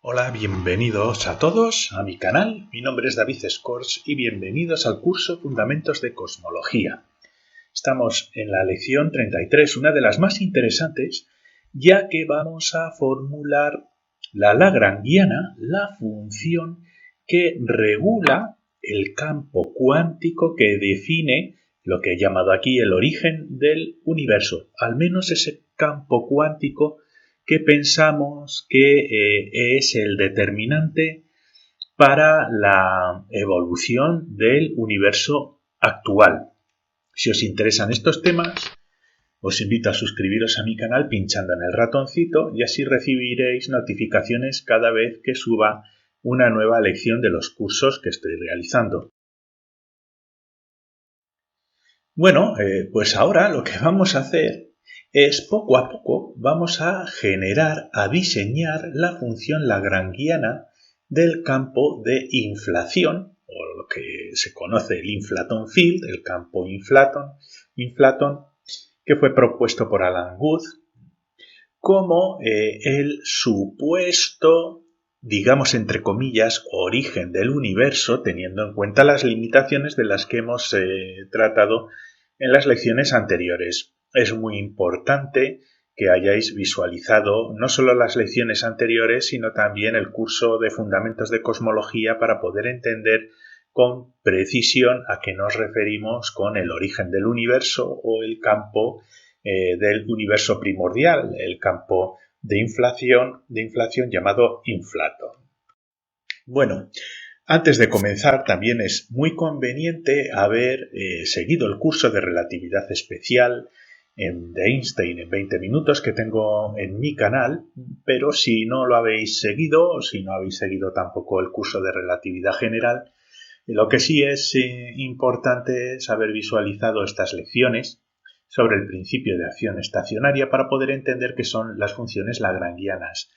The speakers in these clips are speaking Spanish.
Hola, bienvenidos a todos a mi canal. Mi nombre es David Scors y bienvenidos al curso Fundamentos de Cosmología. Estamos en la lección 33, una de las más interesantes, ya que vamos a formular la lagrangiana, la función que regula el campo cuántico que define lo que he llamado aquí el origen del universo, al menos ese campo cuántico que pensamos que es el determinante para la evolución del universo actual. Si os interesan estos temas, os invito a suscribiros a mi canal pinchando en el ratoncito y así recibiréis notificaciones cada vez que suba una nueva lección de los cursos que estoy realizando. Bueno, pues ahora lo que vamos a hacer es poco a poco vamos a diseñar la función lagrangiana del campo de inflación, o lo que se conoce el inflaton field, el campo inflaton, que fue propuesto por Alan Guth como el supuesto, digamos entre comillas, origen del universo, teniendo en cuenta las limitaciones de las que hemos tratado en las lecciones anteriores. Es muy importante que hayáis visualizado no solo las lecciones anteriores, sino también el curso de Fundamentos de Cosmología para poder entender con precisión a qué nos referimos con el origen del universo o el campo del universo primordial, el campo de inflación llamado inflaton. Bueno, antes de comenzar, también es muy conveniente haber seguido el curso de relatividad especial de Einstein en 20 minutos que tengo en mi canal, pero si no lo habéis seguido, o si no habéis seguido tampoco el curso de relatividad general, lo que sí es importante es haber visualizado estas lecciones sobre el principio de acción estacionaria para poder entender qué son las funciones lagrangianas.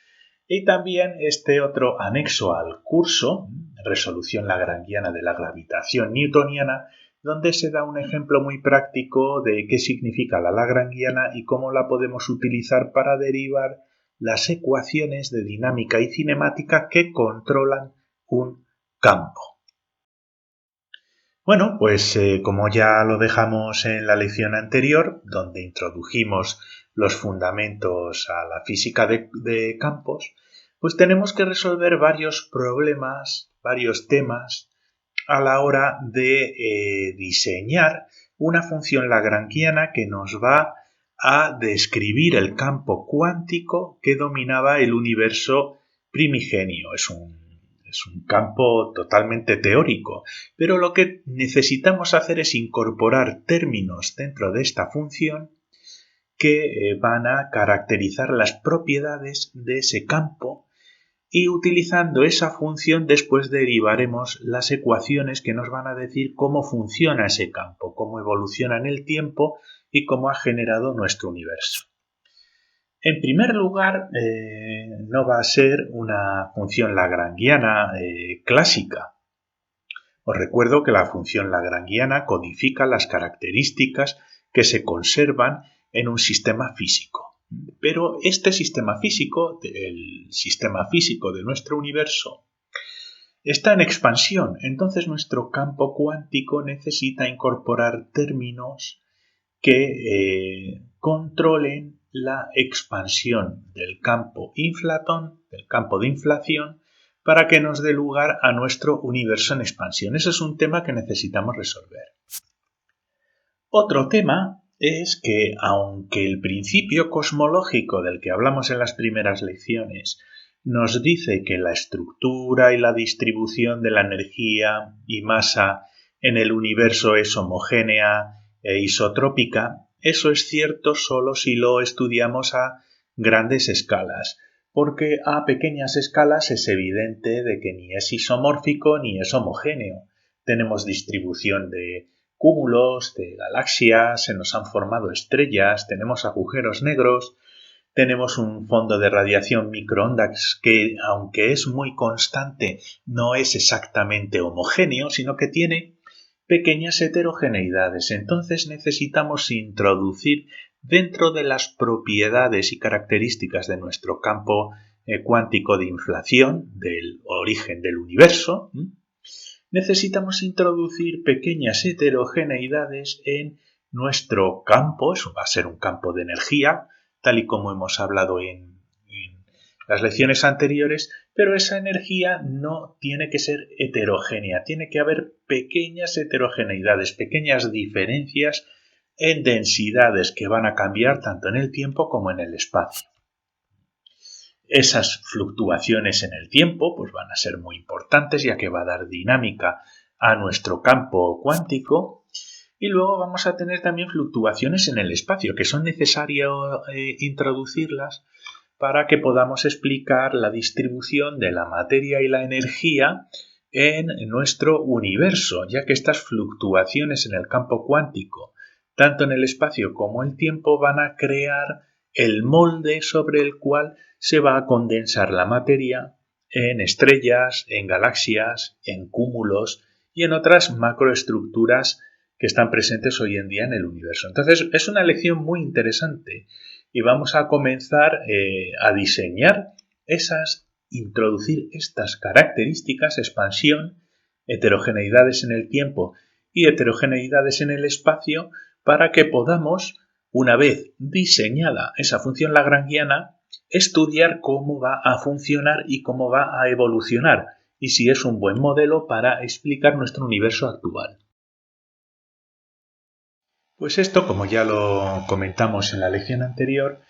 Y también este otro anexo al curso, resolución lagrangiana de la gravitación newtoniana, donde se da un ejemplo muy práctico de qué significa la lagrangiana y cómo la podemos utilizar para derivar las ecuaciones de dinámica y cinemática que controlan un campo. Bueno, pues como ya lo dejamos en la lección anterior, donde introdujimos los fundamentos a la física de campos, pues tenemos que resolver varios problemas, varios temas a la hora de diseñar una función lagrangiana que nos va a describir el campo cuántico que dominaba el universo primigenio. Es un campo totalmente teórico, pero lo que necesitamos hacer es incorporar términos dentro de esta función que van a caracterizar las propiedades de ese campo y utilizando esa función después derivaremos las ecuaciones que nos van a decir cómo funciona ese campo, cómo evoluciona en el tiempo y cómo ha generado nuestro universo. En primer lugar, no va a ser una función lagrangiana clásica. Os recuerdo que la función lagrangiana codifica las características que se conservan en un sistema físico. Pero este sistema físico, el sistema físico de nuestro universo, está en expansión. Entonces nuestro campo cuántico necesita incorporar términos que controlen la expansión del campo inflaton, del campo de inflación, para que nos dé lugar a nuestro universo en expansión. Ese es un tema que necesitamos resolver. Otro tema es que, aunque el principio cosmológico del que hablamos en las primeras lecciones nos dice que la estructura y la distribución de la energía y masa en el universo es homogénea e isotrópica, eso es cierto solo si lo estudiamos a grandes escalas, porque a pequeñas escalas es evidente de que ni es isomórfico ni es homogéneo. Tenemos distribución de cúmulos, de galaxias, se nos han formado estrellas, tenemos agujeros negros, tenemos un fondo de radiación microondas que, aunque es muy constante, no es exactamente homogéneo, sino que tiene pequeñas heterogeneidades. Entonces necesitamos introducir dentro de las propiedades y características de nuestro campo cuántico de inflación del origen del universo, necesitamos introducir pequeñas heterogeneidades en nuestro campo. Eso va a ser un campo de energía, tal y como hemos hablado en las lecciones anteriores, pero esa energía no tiene que ser heterogénea, tiene que haber pequeñas heterogeneidades, pequeñas diferencias en densidades que van a cambiar tanto en el tiempo como en el espacio. Esas fluctuaciones en el tiempo pues van a ser muy importantes, ya que va a dar dinámica a nuestro campo cuántico. Y luego vamos a tener también fluctuaciones en el espacio, que son necesarias introducirlas para que podamos explicar la distribución de la materia y la energía en nuestro universo, ya que estas fluctuaciones en el campo cuántico, tanto en el espacio como el tiempo, van a crear el molde sobre el cual se va a condensar la materia en estrellas, en galaxias, en cúmulos y en otras macroestructuras que están presentes hoy en día en el universo. Entonces, es una lección muy interesante y vamos a comenzar a diseñar introducir estas características, expansión, heterogeneidades en el tiempo y heterogeneidades en el espacio, para que podamos, una vez diseñada esa función lagrangiana, estudiar cómo va a funcionar y cómo va a evolucionar, y si es un buen modelo para explicar nuestro universo actual. Pues esto, como ya lo comentamos en la lección anterior,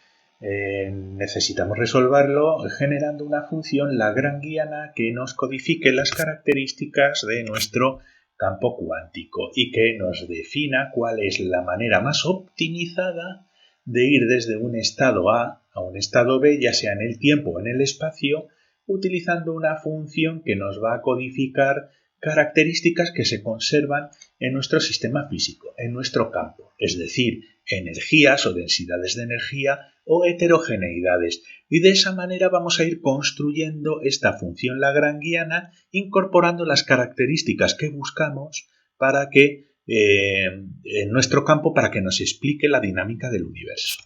necesitamos resolverlo generando una función lagrangiana que nos codifique las características de nuestro campo cuántico y que nos defina cuál es la manera más optimizada de ir desde un estado A a un estado B, ya sea en el tiempo o en el espacio, utilizando una función que nos va a codificar características que se conservan en nuestro sistema físico, en nuestro campo, es decir, energías o densidades de energía o heterogeneidades. Y de esa manera vamos a ir construyendo esta función lagrangiana, incorporando las características que buscamos para que en nuestro campo, para que nos explique la dinámica del universo.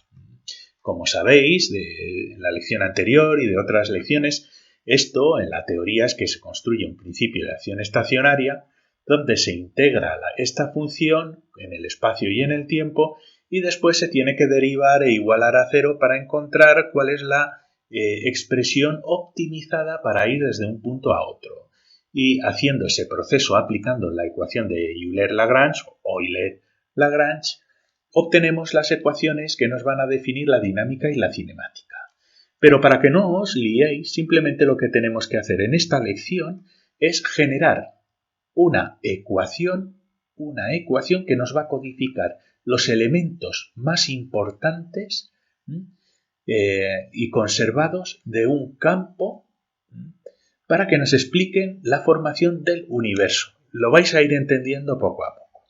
Como sabéis de la lección anterior y de otras lecciones, esto en la teoría es que se construye un principio de acción estacionaria donde se integra esta función en el espacio y en el tiempo y después se tiene que derivar e igualar a cero para encontrar cuál es la expresión optimizada para ir desde un punto a otro. Y haciendo ese proceso aplicando la ecuación de Euler-Lagrange o Euler-Lagrange, obtenemos las ecuaciones que nos van a definir la dinámica y la cinemática. Pero para que no os liéis, simplemente lo que tenemos que hacer en esta lección es generar una ecuación que nos va a codificar los elementos más importantes y conservados de un campo para que nos expliquen la formación del universo. Lo vais a ir entendiendo poco a poco.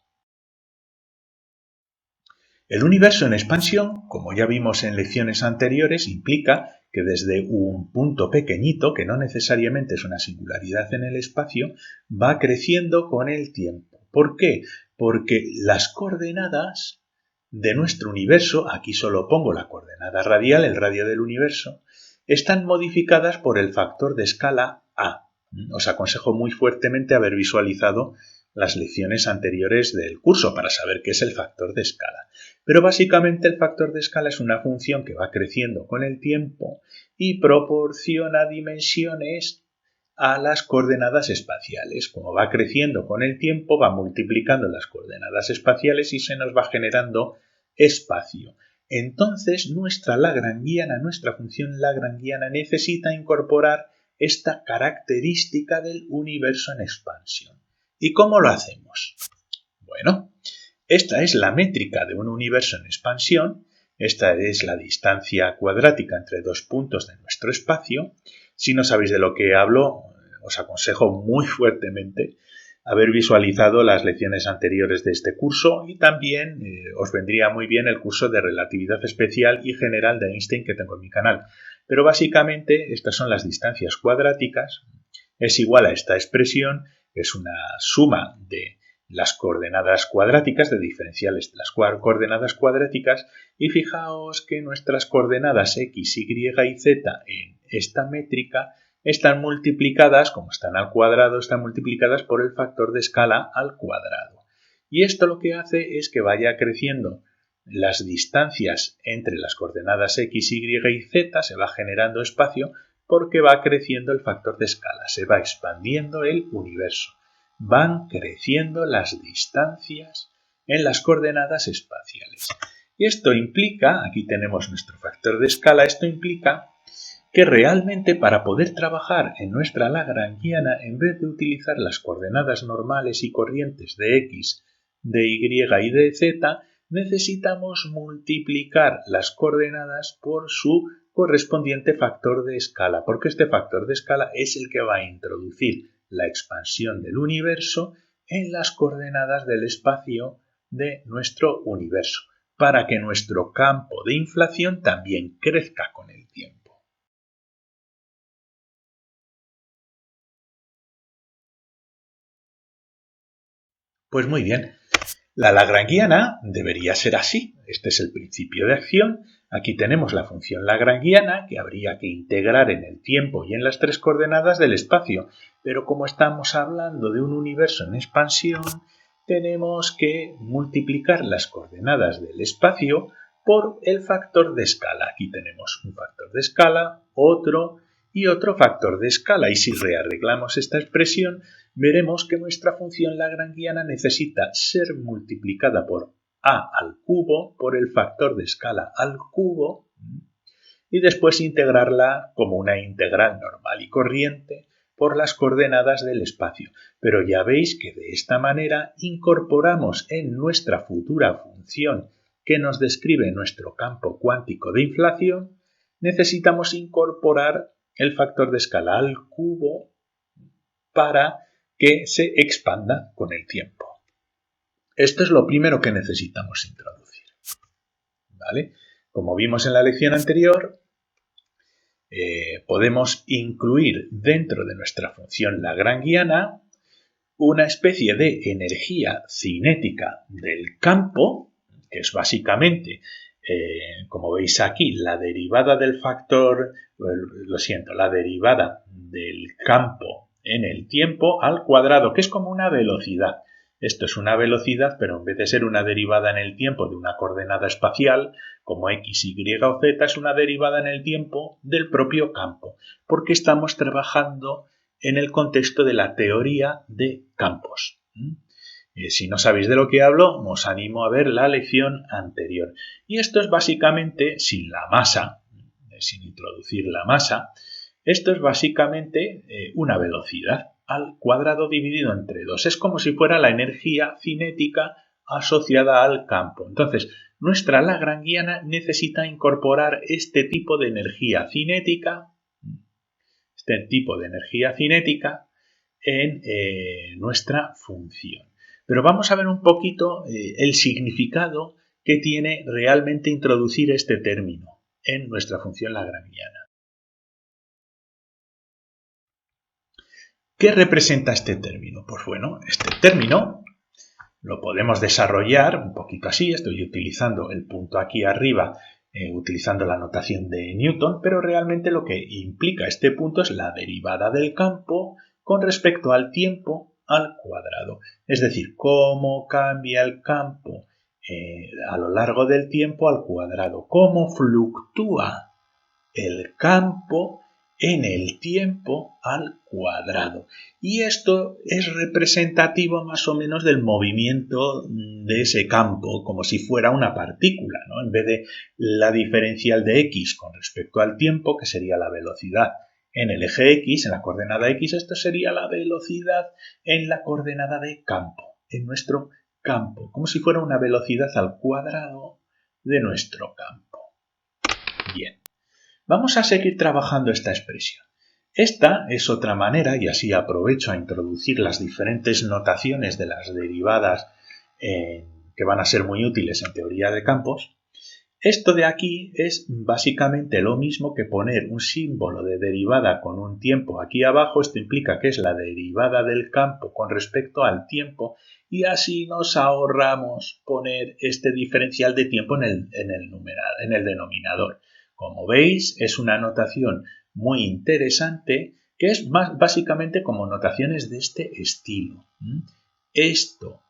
El universo en expansión, como ya vimos en lecciones anteriores, implica que desde un punto pequeñito, que no necesariamente es una singularidad en el espacio, va creciendo con el tiempo. ¿Por qué? Porque las coordenadas de nuestro universo, aquí solo pongo la coordenada radial, el radio del universo, están modificadas por el factor de escala A. Os aconsejo muy fuertemente haber visualizado las lecciones anteriores del curso para saber qué es el factor de escala. Pero básicamente el factor de escala es una función que va creciendo con el tiempo y proporciona dimensiones a las coordenadas espaciales. Como va creciendo con el tiempo, va multiplicando las coordenadas espaciales y se nos va generando espacio. Entonces, nuestra función lagrangiana necesita incorporar esta característica del universo en expansión. ¿Y cómo lo hacemos? Bueno, esta es la métrica de un universo en expansión. Esta es la distancia cuadrática entre dos puntos de nuestro espacio. Si no sabéis de lo que hablo, os aconsejo muy fuertemente haber visualizado las lecciones anteriores de este curso y también os vendría muy bien el curso de relatividad especial y general de Einstein que tengo en mi canal. Pero básicamente estas son las distancias cuadráticas. Es igual a esta expresión, que es una suma de las coordenadas cuadráticas, de diferenciales de las coordenadas cuadráticas, y fijaos que nuestras coordenadas x, y y z en esta métrica están multiplicadas, como están al cuadrado, están multiplicadas por el factor de escala al cuadrado. Y esto lo que hace es que vaya creciendo las distancias entre las coordenadas x, y y z, se va generando espacio porque va creciendo el factor de escala, se va expandiendo el universo. Van creciendo las distancias en las coordenadas espaciales. Y esto implica, aquí tenemos nuestro factor de escala, esto implica que realmente para poder trabajar en nuestra lagrangiana, en vez de utilizar las coordenadas normales y corrientes de x, de y y de z, necesitamos multiplicar las coordenadas por su correspondiente factor de escala, porque este factor de escala es el que va a introducir la expansión del universo en las coordenadas del espacio de nuestro universo, para que nuestro campo de inflación también crezca con el tiempo. Pues muy bien, la lagrangiana debería ser así. Este es el principio de acción. Aquí tenemos la función lagrangiana que habría que integrar en el tiempo y en las tres coordenadas del espacio. Pero como estamos hablando de un universo en expansión, tenemos que multiplicar las coordenadas del espacio por el factor de escala. Aquí tenemos un factor de escala, otro y otro factor de escala. Y si rearreglamos esta expresión, veremos que nuestra función lagrangiana necesita ser multiplicada por a al cubo por el factor de escala al cubo y después integrarla como una integral normal y corriente por las coordenadas del espacio. Pero ya veis que de esta manera incorporamos en nuestra futura función que nos describe nuestro campo cuántico de inflación, necesitamos incorporar el factor de escala al cubo para que se expanda con el tiempo. Esto es lo primero que necesitamos introducir. ¿Vale? Como vimos en la lección anterior, podemos incluir dentro de nuestra función lagrangiana una especie de energía cinética del campo, que es básicamente, como veis aquí, la derivada del factor, la derivada del campo en el tiempo al cuadrado, que es como una velocidad. Esto es una velocidad, pero en vez de ser una derivada en el tiempo de una coordenada espacial, como x, y o z, es una derivada en el tiempo del propio campo, porque estamos trabajando en el contexto de la teoría de campos. Si no sabéis de lo que hablo, os animo a ver la lección anterior. Y esto es básicamente, sin la masa, sin introducir la masa, esto es básicamente una velocidad al cuadrado dividido entre 2. Es como si fuera la energía cinética asociada al campo. Entonces, nuestra lagrangiana necesita incorporar este tipo de energía cinética en nuestra función. Pero vamos a ver un poquito el significado que tiene realmente introducir este término en nuestra función lagrangiana. ¿Qué representa este término? Pues bueno, este término lo podemos desarrollar un poquito así. Estoy utilizando el punto aquí arriba, utilizando la notación de Newton, pero realmente lo que implica este punto es la derivada del campo con respecto al tiempo al cuadrado. Es decir, cómo cambia el campo a lo largo del tiempo al cuadrado, cómo fluctúa el campo en el tiempo al cuadrado. Y esto es representativo más o menos del movimiento de ese campo, como si fuera una partícula, ¿no? En vez de la diferencial de x con respecto al tiempo, que sería la velocidad en el eje x, en la coordenada x, esto sería la velocidad en la coordenada de campo, en nuestro campo, como si fuera una velocidad al cuadrado de nuestro campo. Bien. Vamos a seguir trabajando esta expresión. Esta es otra manera, y así aprovecho a introducir las diferentes notaciones de las derivadas que van a ser muy útiles en teoría de campos. Esto de aquí es básicamente lo mismo que poner un símbolo de derivada con un tiempo aquí abajo. Esto implica que es la derivada del campo con respecto al tiempo y así nos ahorramos poner este diferencial de tiempo en el denominador. Como veis, es una notación muy interesante, que es básicamente como notaciones de este estilo. Esto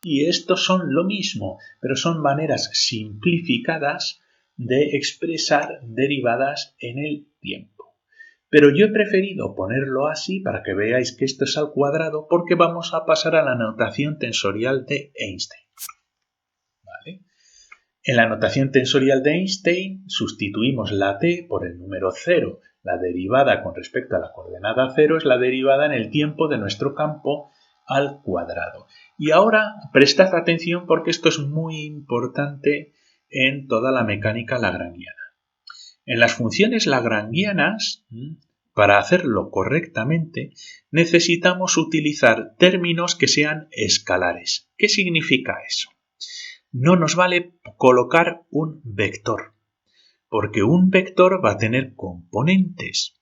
y esto son lo mismo, pero son maneras simplificadas de expresar derivadas en el tiempo. Pero yo he preferido ponerlo así para que veáis que esto es al cuadrado, porque vamos a pasar a la notación tensorial de Einstein. ¿Vale? En la notación tensorial de Einstein sustituimos la t por el número 0. La derivada con respecto a la coordenada 0 es la derivada en el tiempo de nuestro campo al cuadrado. Y ahora prestad atención porque esto es muy importante en toda la mecánica lagrangiana. En las funciones lagrangianas, para hacerlo correctamente, necesitamos utilizar términos que sean escalares. ¿Qué significa eso? No nos vale colocar un vector, porque un vector va a tener componentes.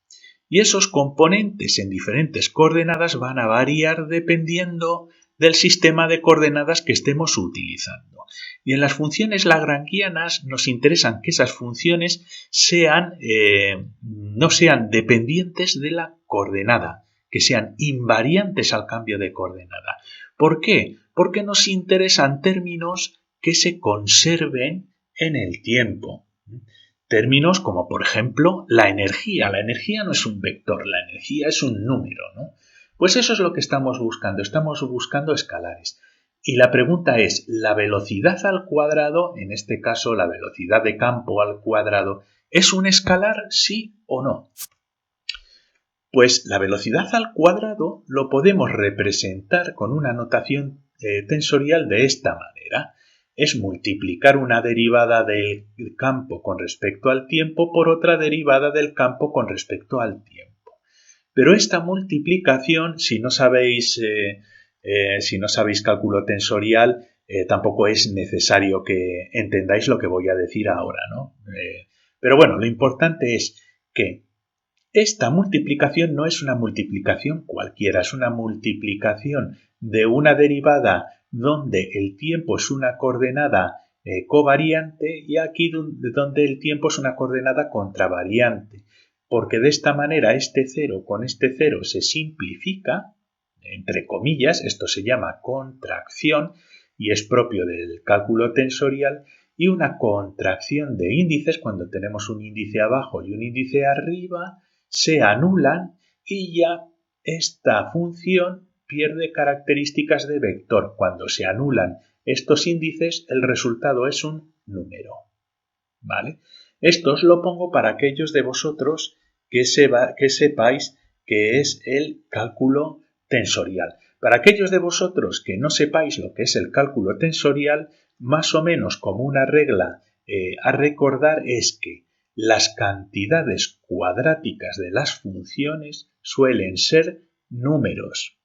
Y esos componentes en diferentes coordenadas van a variar dependiendo del sistema de coordenadas que estemos utilizando. Y en las funciones lagrangianas nos interesan que esas funciones no sean dependientes de la coordenada, que sean invariantes al cambio de coordenada. ¿Por qué? Porque nos interesan términos que se conserven en el tiempo. Términos como, por ejemplo, la energía. La energía no es un vector, la energía es un número, ¿no? Pues eso es lo que estamos buscando escalares. Y la pregunta es, ¿la velocidad al cuadrado, en este caso la velocidad de campo al cuadrado, es un escalar, sí o no? Pues la velocidad al cuadrado lo podemos representar con una notación tensorial de esta manera. Es multiplicar una derivada del campo con respecto al tiempo por otra derivada del campo con respecto al tiempo. Pero esta multiplicación, si no sabéis cálculo tensorial, tampoco es necesario que entendáis lo que voy a decir ahora, ¿no? Pero bueno, lo importante es que esta multiplicación no es una multiplicación cualquiera, es una multiplicación de una derivada donde el tiempo es una coordenada covariante y aquí donde el tiempo es una coordenada contravariante, porque de esta manera este 0 con este 0 se simplifica, entre comillas, esto se llama contracción y es propio del cálculo tensorial, y una contracción de índices, cuando tenemos un índice abajo y un índice arriba, se anulan y ya esta función pierde características de vector. Cuando se anulan estos índices, el resultado es un número. ¿Vale? Esto os lo pongo para aquellos de vosotros que sepáis que es el cálculo tensorial. Para aquellos de vosotros que no sepáis lo que es el cálculo tensorial, más o menos como una regla a recordar es que las cantidades cuadráticas de las funciones suelen ser números.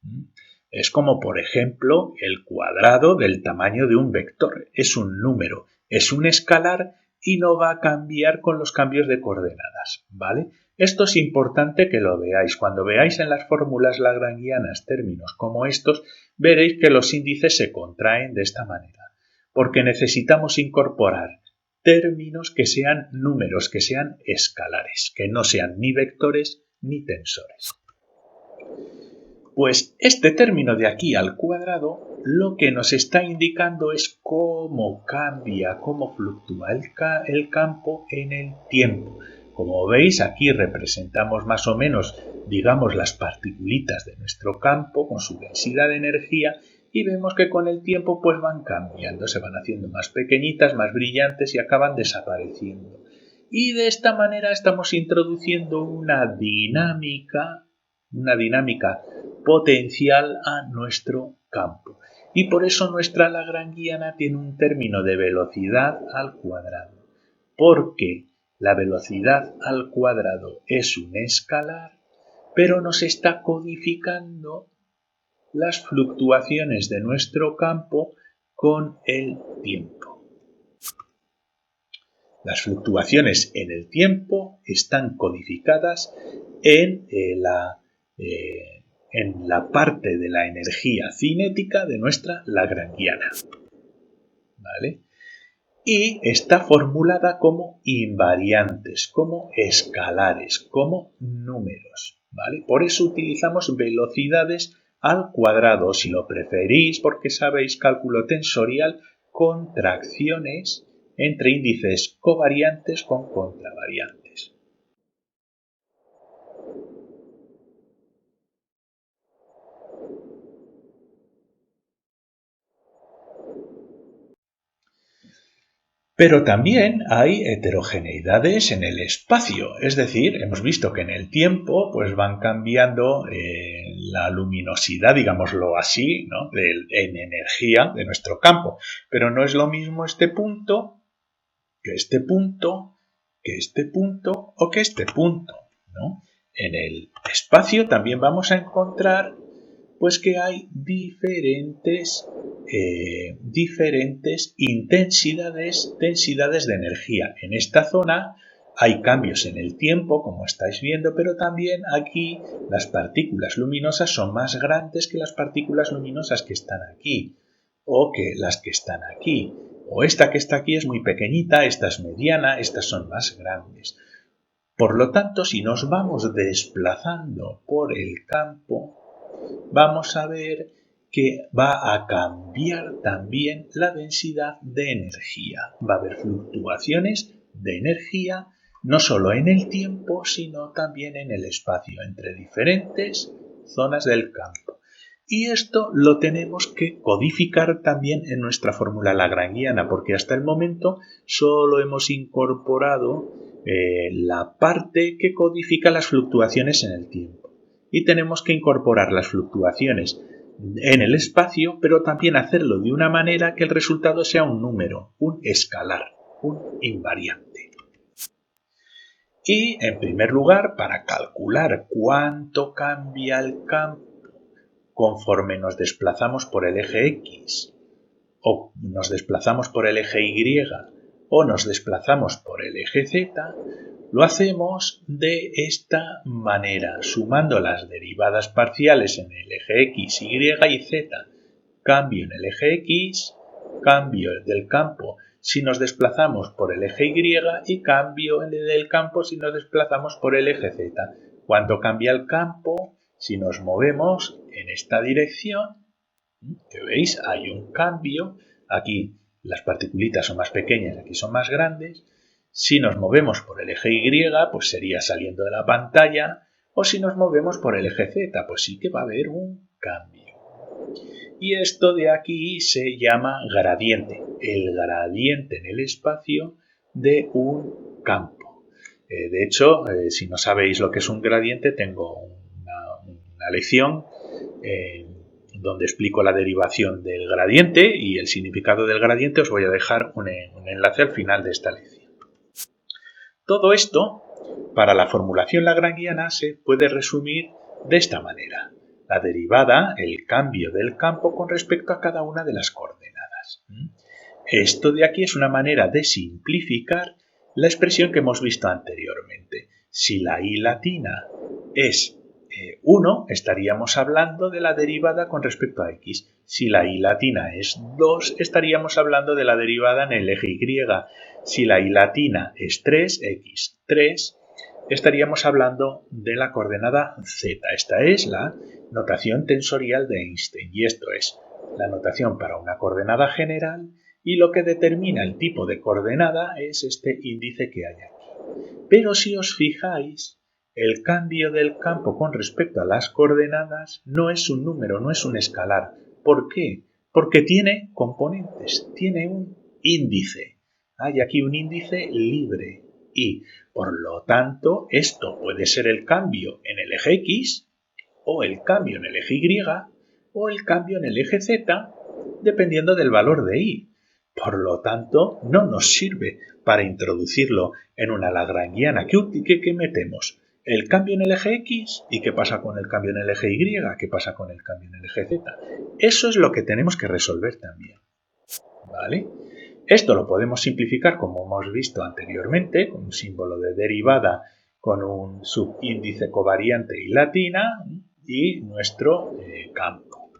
Es como, por ejemplo, el cuadrado del tamaño de un vector. Es un número, es un escalar y no va a cambiar con los cambios de coordenadas, ¿vale? Esto es importante que lo veáis. Cuando veáis en las fórmulas lagrangianas términos como estos, veréis que los índices se contraen de esta manera, porque necesitamos incorporar términos que sean números, que sean escalares, que no sean ni vectores ni tensores. Pues este término de aquí al cuadrado lo que nos está indicando es cómo cambia, cómo fluctúa el campo en el tiempo. Como veis, aquí representamos más o menos, digamos, las particulitas de nuestro campo con su densidad de energía y vemos que con el tiempo pues van cambiando, se van haciendo más pequeñitas, más brillantes y acaban desapareciendo. Y de esta manera estamos introduciendo una dinámica potencial a nuestro campo. Y por eso nuestra lagrangiana tiene un término de velocidad al cuadrado. Porque la velocidad al cuadrado es un escalar, pero nos está codificando las fluctuaciones de nuestro campo con el tiempo. Las fluctuaciones en el tiempo están codificadas en la parte de la energía cinética de nuestra lagrangiana. ¿Vale? y está formulada como invariantes, como escalares, como números, ¿vale? Por eso utilizamos velocidades al cuadrado, si lo preferís, porque sabéis cálculo tensorial, contracciones entre índices covariantes con contravariantes. Pero también hay heterogeneidades en el espacio, es decir, hemos visto que en el tiempo pues van cambiando la luminosidad, digámoslo así, ¿no? en energía de nuestro campo, pero no es lo mismo este punto que este punto, que este punto o que este punto, ¿no? En el espacio también vamos a encontrar pues que hay diferentes densidades de energía. En esta zona hay cambios en el tiempo, como estáis viendo, pero también aquí las partículas luminosas son más grandes que las partículas luminosas que están aquí, o que las que están aquí. O esta que está aquí es muy pequeñita, esta es mediana, estas son más grandes. Por lo tanto, si nos vamos desplazando por el campo, vamos a ver que va a cambiar también la densidad de energía. Va a haber fluctuaciones de energía no solo en el tiempo, sino también en el espacio, entre diferentes zonas del campo. Y esto lo tenemos que codificar también en nuestra fórmula lagrangiana, porque hasta el momento solo hemos incorporado la parte que codifica las fluctuaciones en el tiempo. Y tenemos que incorporar las fluctuaciones en el espacio, pero también hacerlo de una manera que el resultado sea un número, un escalar, un invariante. Y, en primer lugar, para calcular cuánto cambia el campo conforme nos desplazamos por el eje X, o nos desplazamos por el eje Y, o nos desplazamos por el eje Z, lo hacemos de esta manera, sumando las derivadas parciales en el eje X, Y y Z. Cambio en el eje X, cambio del campo si nos desplazamos por el eje Y y cambio del campo si nos desplazamos por el eje Z. ¿Cuánto cambia el campo si nos movemos en esta dirección? Que veis, hay un cambio. Aquí las particulitas son más pequeñas, aquí son más grandes. Si nos movemos por el eje Y, pues sería saliendo de la pantalla, o si nos movemos por el eje Z, pues sí que va a haber un cambio. Y esto de aquí se llama gradiente, el gradiente en el espacio de un campo. De hecho, si no sabéis lo que es un gradiente, tengo una lección donde explico la derivación del gradiente y el significado del gradiente. Os voy a dejar un enlace al final de esta lección. Todo esto, para la formulación lagrangiana, se puede resumir de esta manera. La derivada, el cambio del campo con respecto a cada una de las coordenadas. Esto de aquí es una manera de simplificar la expresión que hemos visto anteriormente. Si la i latina es 1, estaríamos hablando de la derivada con respecto a x. Si la i latina es 2, estaríamos hablando de la derivada en el eje y. Si la i latina es 3, x3, estaríamos hablando de la coordenada z. Esta es la notación tensorial de Einstein, y esto es la notación para una coordenada general, y lo que determina el tipo de coordenada es este índice que hay aquí. Pero si os fijáis, el cambio del campo con respecto a las coordenadas no es un número, no es un escalar. ¿Por qué? Porque tiene componentes, tiene un índice. Hay aquí un índice libre y, por lo tanto, esto puede ser el cambio en el eje X, o el cambio en el eje Y, o el cambio en el eje Z, dependiendo del valor de y. Por lo tanto, no nos sirve para introducirlo en una lagrangiana. ¿Qué metemos? El cambio en el eje X, ¿y qué pasa con el cambio en el eje Y? ¿Qué pasa con el cambio en el eje Z? Eso es lo que tenemos que resolver también. ¿Vale? Esto lo podemos simplificar como hemos visto anteriormente, con un símbolo de derivada, con un subíndice covariante y latina y nuestro campo.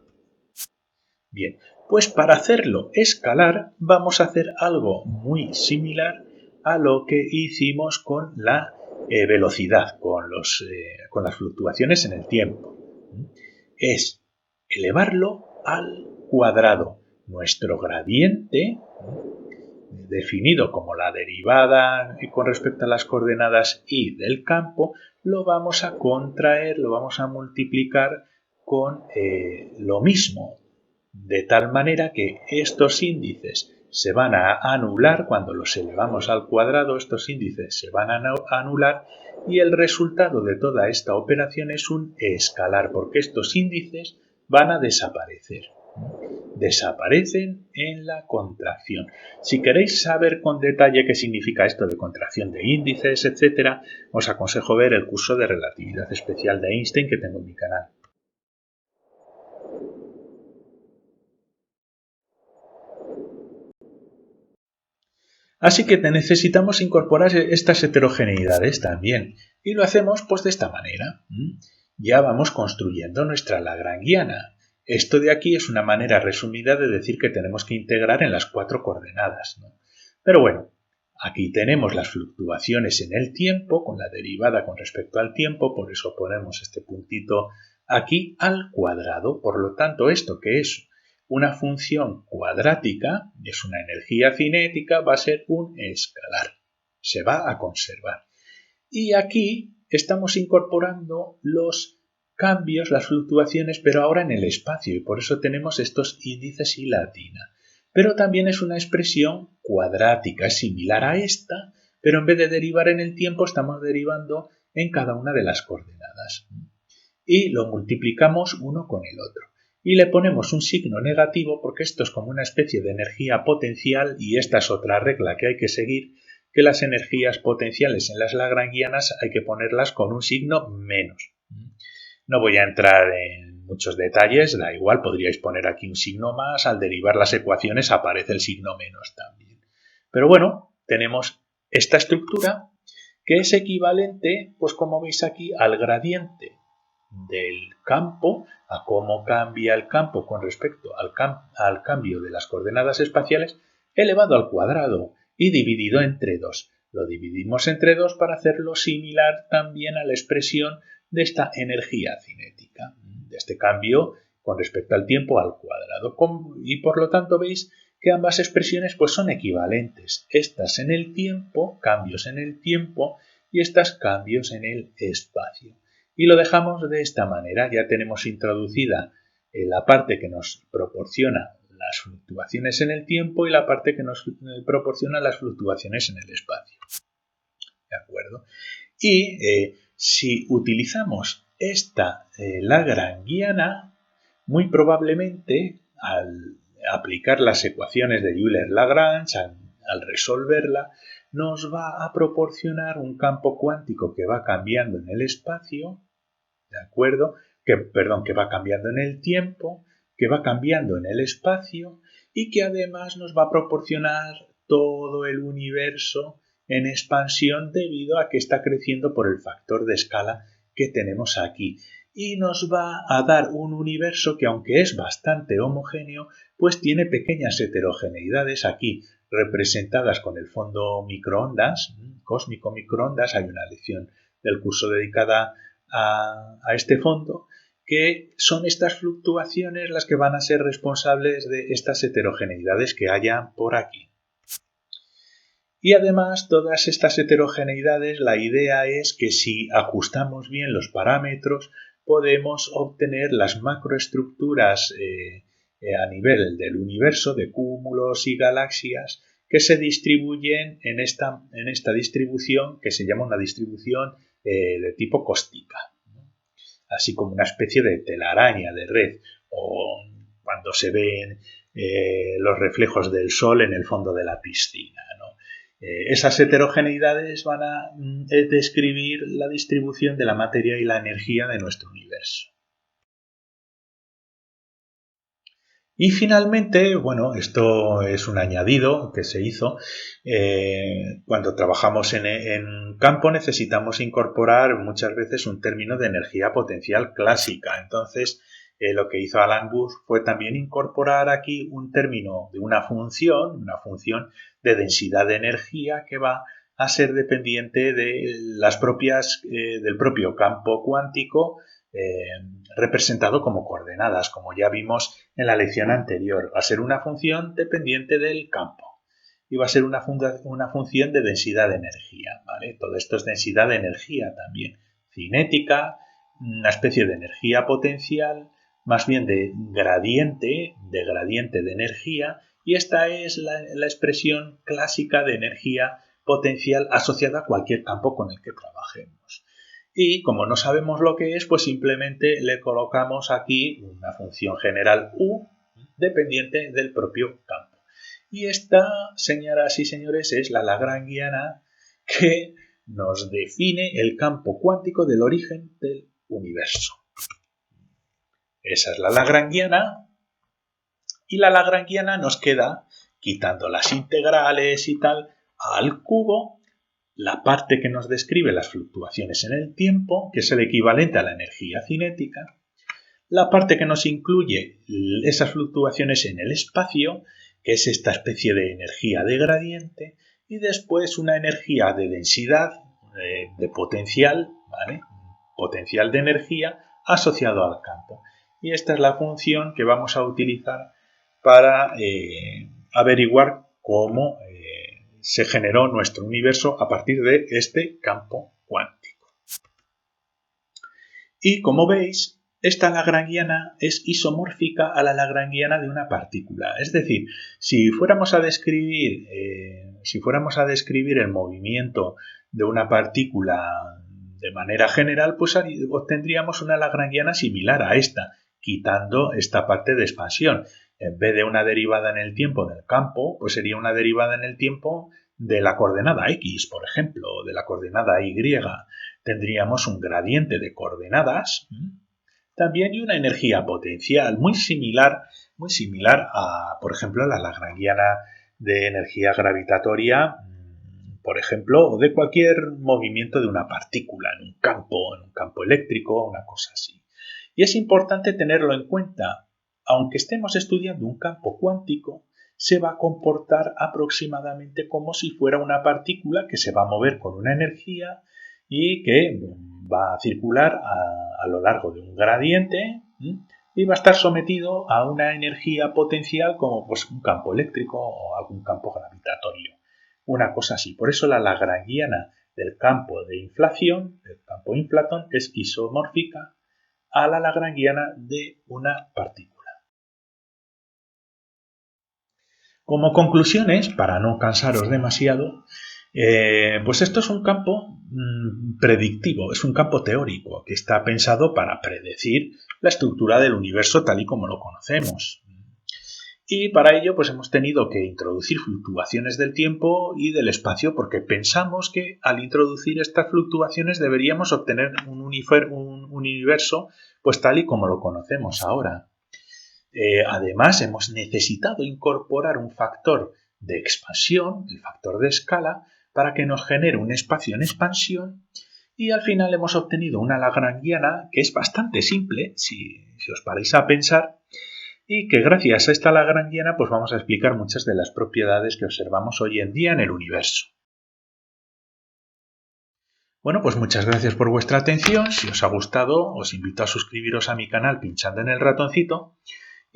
Bien, Pues para hacerlo escalar vamos a hacer algo muy similar a lo que hicimos con la velocidad, con las fluctuaciones en el tiempo. Es elevarlo al cuadrado. Nuestro gradiente, definido como la derivada con respecto a las coordenadas y del campo, lo vamos a contraer, lo vamos a multiplicar con lo mismo, de tal manera que estos índices se van a anular cuando los elevamos al cuadrado, estos índices se van a anular y el resultado de toda esta operación es un escalar, porque estos índices van a desaparecer. Desaparecen en la contracción. Si queréis saber con detalle qué significa esto de contracción de índices, etc., os aconsejo ver el curso de relatividad especial de Einstein que tengo en mi canal. Así que necesitamos incorporar estas heterogeneidades también. Y lo hacemos pues de esta manera. Ya vamos construyendo nuestra lagrangiana. Esto de aquí es una manera resumida de decir que tenemos que integrar en las 4 coordenadas, ¿no? Pero bueno, aquí tenemos las fluctuaciones en el tiempo, con la derivada con respecto al tiempo, por eso ponemos este puntito aquí al cuadrado. Por lo tanto, esto que es una función cuadrática, es una energía cinética, va a ser un escalar. Se va a conservar. Y aquí estamos incorporando los cambios, las fluctuaciones, pero ahora en el espacio, y por eso tenemos estos índices y latina. Pero también es una expresión cuadrática, es similar a esta, pero en vez de derivar en el tiempo, estamos derivando en cada una de las coordenadas. Y lo multiplicamos uno con el otro. Y le ponemos un signo negativo porque esto es como una especie de energía potencial y esta es otra regla que hay que seguir, que las energías potenciales en las lagrangianas hay que ponerlas con un signo menos. No voy a entrar en muchos detalles, da igual, podríais poner aquí un signo más, al derivar las ecuaciones aparece el signo menos también. Pero bueno, tenemos esta estructura que es equivalente, pues como veis aquí, al gradiente del campo, a cómo cambia el campo con respecto al cambio de las coordenadas espaciales, elevado al cuadrado y dividido entre 2. Lo dividimos entre 2 para hacerlo similar también a la expresión de esta energía cinética, de este cambio con respecto al tiempo al cuadrado. Y por lo tanto veis que ambas expresiones pues son equivalentes. Estas en el tiempo, cambios en el tiempo, y estas cambios en el espacio. Y lo dejamos de esta manera. Ya tenemos introducida la parte que nos proporciona las fluctuaciones en el tiempo y la parte que nos proporciona las fluctuaciones en el espacio. ¿De acuerdo? Y si utilizamos esta lagrangiana, muy probablemente al aplicar las ecuaciones de Euler-Lagrange, al resolverla, nos va a proporcionar un campo cuántico que va cambiando en el espacio, ¿de acuerdo? Que va cambiando en el tiempo, que va cambiando en el espacio y que además nos va a proporcionar todo el universo en expansión debido a que está creciendo por el factor de escala que tenemos aquí. Y nos va a dar un universo que, aunque es bastante homogéneo, pues tiene pequeñas heterogeneidades aquí representadas con el fondo microondas, cósmico microondas. Hay una lección del curso dedicada a este fondo, que son estas fluctuaciones las que van a ser responsables de estas heterogeneidades que haya por aquí. Y además, todas estas heterogeneidades, la idea es que si ajustamos bien los parámetros, podemos obtener las macroestructuras a nivel del universo de cúmulos y galaxias que se distribuyen en esta distribución que se llama una distribución de tipo cóstica, ¿no? Así como una especie de telaraña de red, o cuando se ven los reflejos del sol en el fondo de la piscina, ¿no? Esas heterogeneidades van a describir la distribución de la materia y la energía de nuestro universo. Y finalmente, bueno, esto es un añadido que se hizo. Cuando trabajamos en campo necesitamos incorporar muchas veces un término de energía potencial clásica. Entonces, Lo que hizo Alan Guth fue también incorporar aquí un término de una función de densidad de energía que va a ser dependiente de las propias, del propio campo cuántico representado como coordenadas, como ya vimos en la lección anterior. Va a ser una función dependiente del campo y va a ser una función de densidad de energía, ¿vale? Todo esto es densidad de energía también, cinética, una especie de energía potencial, más bien de gradiente de energía, y esta es la expresión clásica de energía potencial asociada a cualquier campo con el que trabajemos. Y como no sabemos lo que es, pues simplemente le colocamos aquí una función general U dependiente del propio campo. Y esta, señoras y señores, es la lagrangiana que nos define el campo cuántico del origen del universo. Esa es la lagrangiana, y la lagrangiana nos queda, quitando las integrales y tal, al cubo, la parte que nos describe las fluctuaciones en el tiempo, que es el equivalente a la energía cinética, la parte que nos incluye esas fluctuaciones en el espacio, que es esta especie de energía de gradiente, y después una energía de densidad, de potencial, ¿vale? Potencial de energía asociado al campo. Y esta es la función que vamos a utilizar para averiguar cómo se generó nuestro universo a partir de este campo cuántico. Y como veis, esta lagrangiana es isomórfica a la lagrangiana de una partícula. Es decir, si fuéramos a describir el movimiento de una partícula de manera general, pues obtendríamos una lagrangiana similar a esta, quitando esta parte de expansión. En vez de una derivada en el tiempo del campo, pues sería una derivada en el tiempo de la coordenada X, por ejemplo, o de la coordenada Y. Tendríamos un gradiente de coordenadas también y una energía potencial muy similar a, por ejemplo, a la lagrangiana de energía gravitatoria, por ejemplo, o de cualquier movimiento de una partícula en un campo eléctrico, una cosa así. Y es importante tenerlo en cuenta. Aunque estemos estudiando un campo cuántico, se va a comportar aproximadamente como si fuera una partícula que se va a mover con una energía y que va a circular a lo largo de un gradiente y va a estar sometido a una energía potencial como pues, un campo eléctrico o algún campo gravitatorio. Una cosa así. Por eso la lagrangiana del campo de inflación, del campo inflatón, es isomórfica a la lagrangiana de una partícula. Como conclusiones, para no cansaros demasiado, pues esto es un campo predictivo, es un campo teórico que está pensado para predecir la estructura del universo tal y como lo conocemos. Y para ello pues hemos tenido que introducir fluctuaciones del tiempo y del espacio porque pensamos que al introducir estas fluctuaciones deberíamos obtener un universo pues tal y como lo conocemos ahora. Además, hemos necesitado incorporar un factor de expansión, el factor de escala, para que nos genere un espacio en expansión y al final hemos obtenido una lagrangiana que es bastante simple, si os paráis a pensar, y que gracias a esta lagrangiana pues vamos a explicar muchas de las propiedades que observamos hoy en día en el universo. Bueno, pues muchas gracias por vuestra atención. Si os ha gustado, os invito a suscribiros a mi canal pinchando en el ratoncito.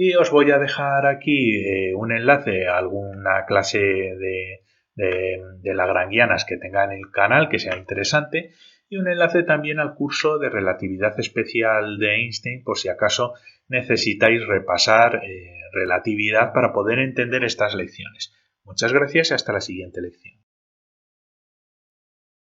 Y os voy a dejar aquí un enlace a alguna clase de lagrangianas que tenga en el canal que sea interesante y un enlace también al curso de relatividad especial de Einstein por si acaso necesitáis repasar relatividad para poder entender estas lecciones. Muchas gracias y hasta la siguiente lección.